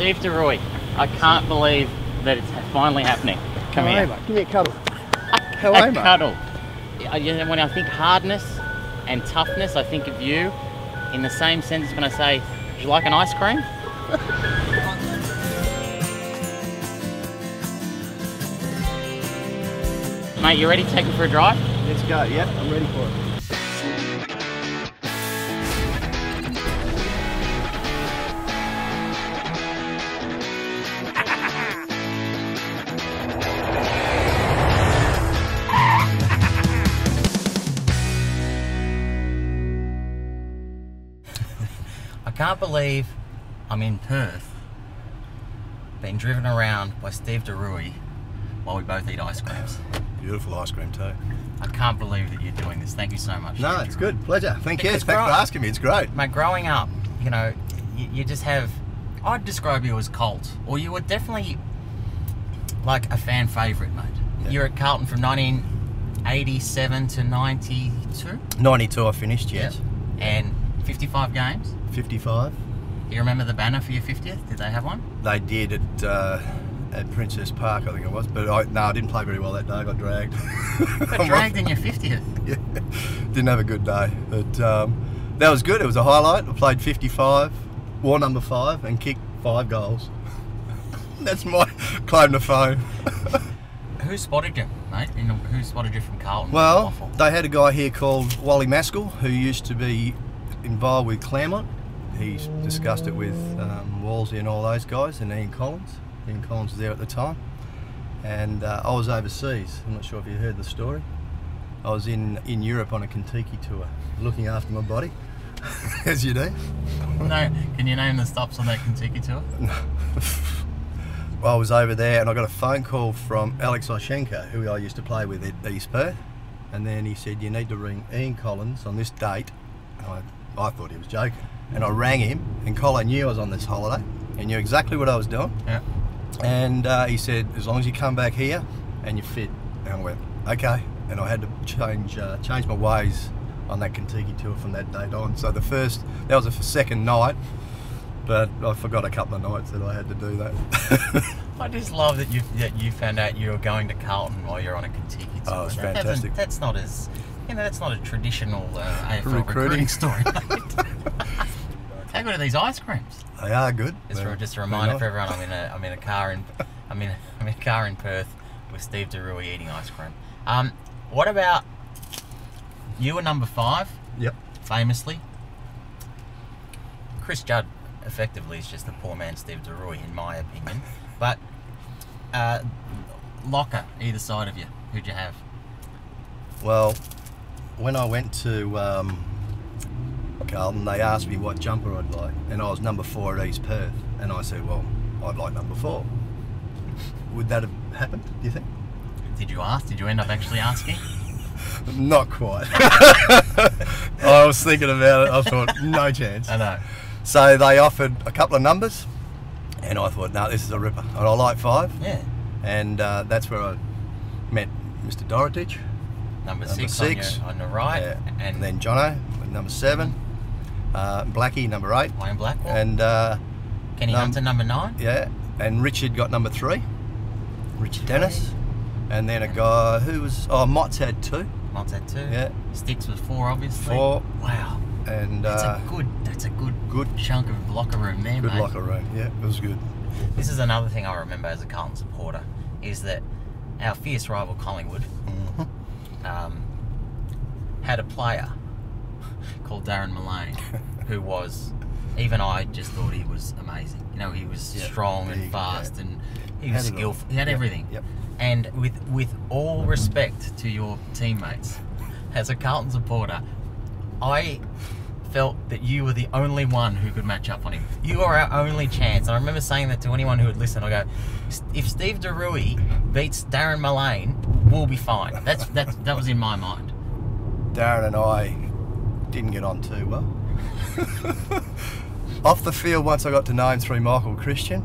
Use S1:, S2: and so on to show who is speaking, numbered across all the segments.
S1: Steve Da Rui, I can't believe that it's finally happening. Come here.
S2: Mate. Give me a cuddle. How are you, mate?
S1: Cuddle. When I think hardness and toughness, I think of you in the same sense when I say, would you like an ice cream? Mate, you ready to take me for a drive?
S2: Let's go. Yep, I'm ready for it.
S1: I can't believe I'm in Perth, being driven around by Steve Da Rui while we both eat ice creams.
S3: Beautiful ice cream too.
S1: I can't believe that you're doing this. Thank you so much.
S3: No, it's good. Pleasure. Thank you.
S1: Because
S3: Thanks for asking me. It's great.
S1: Mate, growing up, you know, you just have... I'd describe you as cult, or you were definitely like a fan favourite, mate.
S3: Yeah.
S1: You're at Carlton from 1987 to 92?
S3: 92 I finished, yes.
S1: Yep. And 55 games?
S3: 55.
S1: You remember the banner for your 50th? Did they have one?
S3: They did at Princess Park, I think it was. But I didn't play very well that day. I got dragged.
S1: Got dragged in your 50th?
S3: Yeah. Didn't have a good day. But that was good. It was a highlight. I played 55, wore number 5 and kicked 5 goals. That's my claim to fame.
S1: Who spotted you, mate? Who spotted you from Carlton?
S3: Well, they had a guy here called Wally Maskell who used to be involved with Claremont. He's discussed it with Wolsey and all those guys, and Ian Collins. Ian Collins was there at the time. And I was overseas. I'm not sure if you heard the story. I was in Europe on a Kentucky tour, looking after my body, as you do.
S1: No, can you name the stops on that Kentucky tour?
S3: I was over there and I got a phone call from Alex Oshenko, who I used to play with at East Perth, and then he said, you need to ring Ian Collins on this date. And I thought he was joking, and I rang him, and Colin knew I was on this holiday, he knew exactly what I was doing.
S1: Yeah.
S3: And he said, as long as you come back here and you're fit. And I went, okay. And I had to change my ways on that Kentucky tour from that date on. So that was the second night, but I forgot a couple of nights that I had to do that.
S1: I just love that you found out you were going to Carlton while you're on a Kentucky tour.
S3: Oh, it's fantastic.
S1: That's not as, that's not a traditional AFL recruiting story. How good are these ice creams?
S3: They are good.
S1: Just a reminder for everyone, I'm in a car in Perth with Steve Da Rui eating ice cream. What about you were number 5?
S3: Yep.
S1: Famously. Chris Judd effectively is just a poor man Steve Da Rui in my opinion. But locker either side of you, who'd you have?
S3: Well, when I went to Carlton, they asked me what jumper I'd like, and I was number 4 at East Perth, and I said, well, I'd like number 4. Would that have happened, do you think?
S1: Did you ask? Did you end up actually asking?
S3: Not quite. I was thinking about it. I thought, no chance.
S1: I know.
S3: So they offered a couple of numbers, and I thought, no, this is a ripper. And I like 5.
S1: Yeah.
S3: And that's where I met Mr. Dorotich.
S1: Number 6 on the right.
S3: Yeah. And then Jono, number 7. Blackie, number 8.
S1: Wayne Blackwell.
S3: And
S1: Kenny Hunter, number 9.
S3: Yeah. And Richard got number 3. Richard Dennis. And then a guy who was... Oh, Mott's had 2.
S1: Mott's had 2.
S3: Yeah.
S1: Sticks was 4, obviously.
S3: 4.
S1: Wow.
S3: And
S1: that's a good chunk of locker room there,
S3: good
S1: mate.
S3: Locker room, yeah, it was good.
S1: This is another thing I remember as a Carlton supporter, is that our fierce rival Collingwood had a player called Darren Mullane, who was, even I just thought he was amazing. You know, he was strong and fast, and he was skillful. He had everything.
S3: Yep.
S1: And with all respect to your teammates, as a Carlton supporter, I felt that you were the only one who could match up on him. You are our only chance. And I remember saying that to anyone who would listen. I go, if Steve Da Rui beats Darren Mullane, we'll be fine. That was in my mind.
S3: Darren and I didn't get on too well. Off the field, once I got to know him through Michael Christian,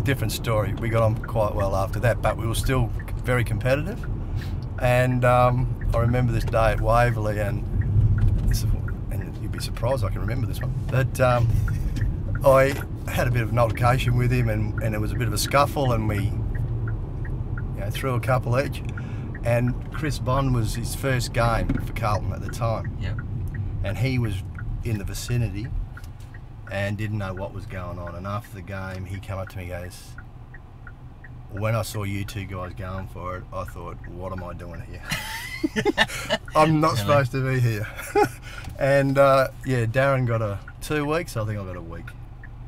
S3: different story. We got on quite well after that, but we were still very competitive. And I remember this day at Waverley, and you'd be surprised I can remember this one. But I had a bit of an altercation with him, and it was a bit of a scuffle, and we threw a couple each. And Chris Bond was his first game for Carlton at the time.
S1: Yep.
S3: And he was in the vicinity and didn't know what was going on. And after the game, he came up to me and goes, when I saw you two guys going for it, I thought, what am I doing here? I'm not supposed to be here. And yeah, Darren got 2 weeks. I think I got a week.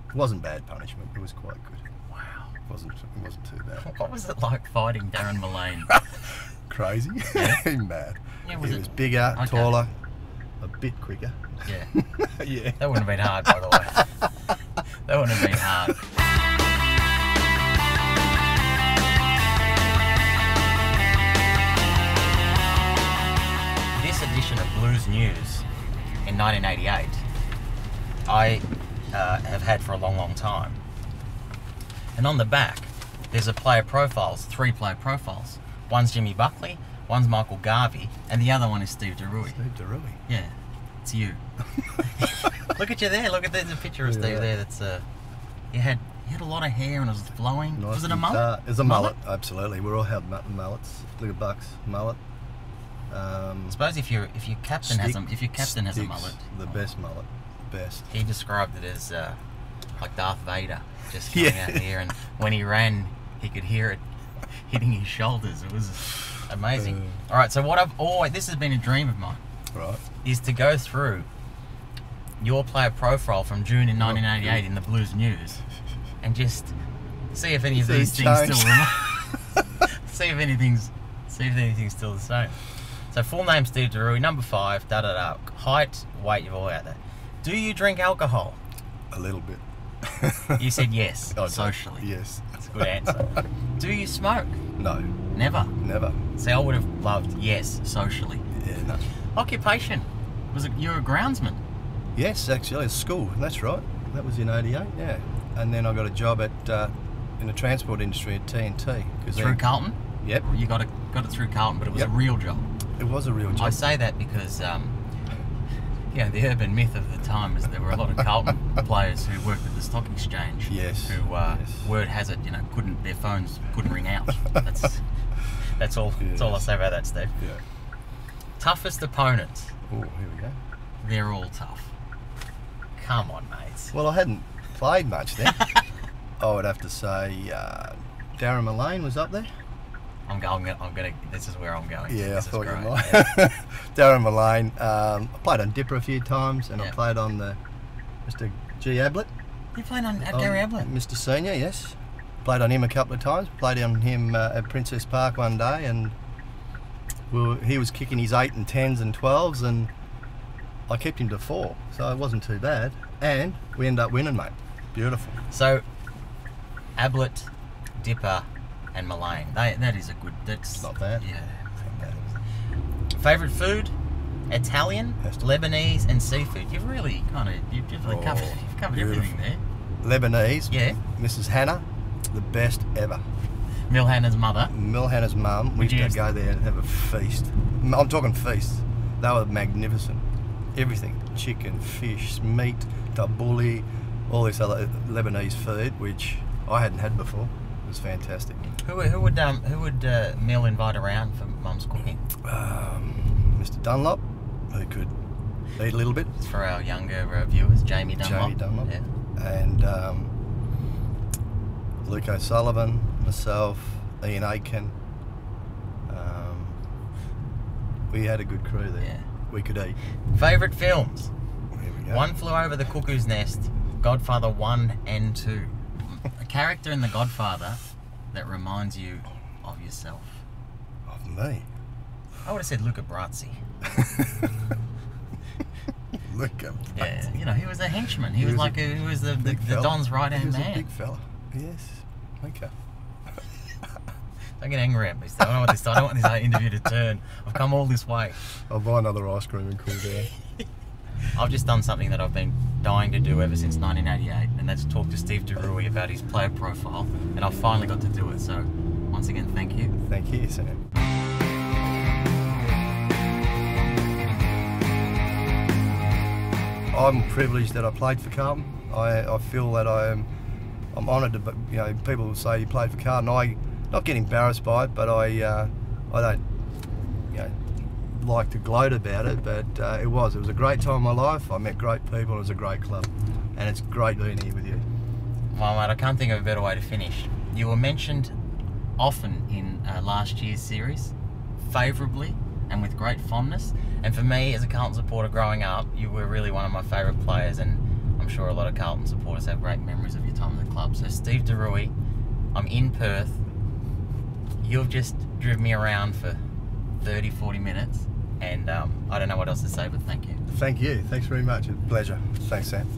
S3: It wasn't bad punishment. It was quite good.
S1: Wow.
S3: It wasn't too bad.
S1: What was it like fighting Darren Mullane?
S3: Crazy.
S1: Yeah.
S3: Mad.
S1: Yeah,
S3: He was bigger,
S1: Okay.
S3: taller, a bit quicker.
S1: Yeah.
S3: Yeah.
S1: That wouldn't have been hard, by the way. That wouldn't have been hard. This edition of Blues News in 1988, I have had for a long, long time. And on the back, there's a player profiles, 3 player profiles. One's Jimmy Buckley, one's Michael Garvey, and the other one is Steve Da Rui.
S3: Steve Da Rui.
S1: Yeah, it's you. Look at you there. Look at there's a picture of Steve there. That's you had a lot of hair and it was flowing.
S3: Nice.
S1: Was it a mullet?
S3: It was a mullet, absolutely. We all had mullets. Look at Buck's mullet.
S1: I suppose if your captain has a mullet,
S3: the best mullet, best.
S1: he described it as like Darth Vader just coming out here, and when he ran, he could hear it hitting his shoulders. It was amazing. All right, so this has been a dream of mine,
S3: Right.
S1: is to go through your player profile from June in 1988 in the Blues News and just see if any of
S3: See
S1: these
S3: it
S1: things
S3: changed.
S1: still remain. see if anything's still the same. So full name Steve Da Rui, number 5, da. Height, weight, you've all out there. Do you drink alcohol?
S3: A little bit.
S1: You said yes,
S3: I do.
S1: socially.
S3: Yes.
S1: That's a good answer. Do you smoke?
S3: No.
S1: Never.
S3: Never.
S1: See, I would have loved yes, socially.
S3: Yeah, no.
S1: Occupation? You're a groundsman?
S3: Yes, actually, at school. That's right. That was in '88. Yeah. And then I got a job in the transport industry at TNT.
S1: Through Carlton?
S3: Yep.
S1: You got it through Carlton, but it was
S3: Yep.
S1: a real job.
S3: It was a real job.
S1: I say that because, the urban myth of the time is there were a lot of Carlton players who worked at the stock exchange.
S3: Yes.
S1: Who,
S3: Yes.
S1: word has it, their phones couldn't ring out. That's all. That's all I
S3: Yes.
S1: say about that, Steve.
S3: Yeah.
S1: Toughest opponents.
S3: Oh, here we go.
S1: They're all tough. Come on, mates.
S3: Well, I hadn't played much then. I would have to say Darren Mullane was up there.
S1: I'm gonna. This is where I'm going.
S3: Yeah,
S1: This
S3: I
S1: is
S3: thought you
S1: great.
S3: might.
S1: Yeah.
S3: Darren Mullane. I played on Dipper a few times, and
S1: Yeah.
S3: I played on the Mr. G. Ablett.
S1: You played on Gary Ablett.
S3: Mr. Senior, yes. Played on him a couple of times. Played on him at Princess Park one day, and he was kicking his 8 and 10s and 12s, and I kept him to 4, so it wasn't too bad. And we ended up winning, mate. Beautiful.
S1: So, Ablett, Dipper, and Mullane. That is a good. That's
S3: Not bad.
S1: Yeah.
S3: Not bad.
S1: Favorite food? Italian,
S3: Has to-
S1: Lebanese, and seafood. You've really covered
S3: beautiful.
S1: everything there.
S3: Lebanese.
S1: Yeah.
S3: Mrs. Hannah, the best ever.
S1: Mil Hannah's mother.
S3: Mil Hannah's mum, we
S1: Would you
S3: used to go there and have a feast. I'm talking feasts. They were magnificent. Everything. Chicken, fish, meat, tabbouleh, all this other Lebanese food, which I hadn't had before. It was fantastic.
S1: Who would Mil invite around for Mum's cooking?
S3: Mr. Dunlop, who could eat a little bit.
S1: It's for our younger viewers. Jamie Dunlop.
S3: Jamie Dunlop.
S1: Yeah.
S3: And Luke O'Sullivan, myself, Ian Aitken. We had a good crew there.
S1: Yeah.
S3: We could eat.
S1: Favorite films?
S3: Here we go.
S1: One Flew Over the Cuckoo's Nest, Godfather 1 and 2. A character in The Godfather that reminds you of yourself.
S3: Of me.
S1: I would have said Luca Brasi.
S3: Look at
S1: Yeah, he was a henchman. He was the
S3: big fella.
S1: Don's right
S3: He
S1: hand
S3: was a
S1: man.
S3: big fella. Yes. Okay.
S1: Don't get angry at me, Steve. I don't want this interview to turn. I've come all this way.
S3: I'll buy another ice cream and cool down.
S1: I've just done something that I've been dying to do ever since 1988, and that's talk to Steve Da Rui about his player profile, and I've finally got to do it. So, once again, thank you.
S3: Thank you, Sam. I'm privileged that I played for Carlton. I feel that I'm honoured to, you know, people say you played for Carlton. I not get embarrassed by it, but I don't, you know, like to gloat about it. But it was a great time in my life. I met great people. And it was a great club, and it's great being here with you.
S1: Well, mate, I can't think of a better way to finish. You were mentioned often in last year's series, favourably and with great fondness. And for me, as a Carlton supporter growing up, you were really one of my favourite players, and I'm sure a lot of Carlton supporters have great memories of your time at the club. So Steve Da Rui, I'm in Perth. You've just driven me around for 30, 40 minutes, and I don't know what else to say, but thank you.
S3: Thank you. Thanks very much. It's a pleasure. Thanks, Sam.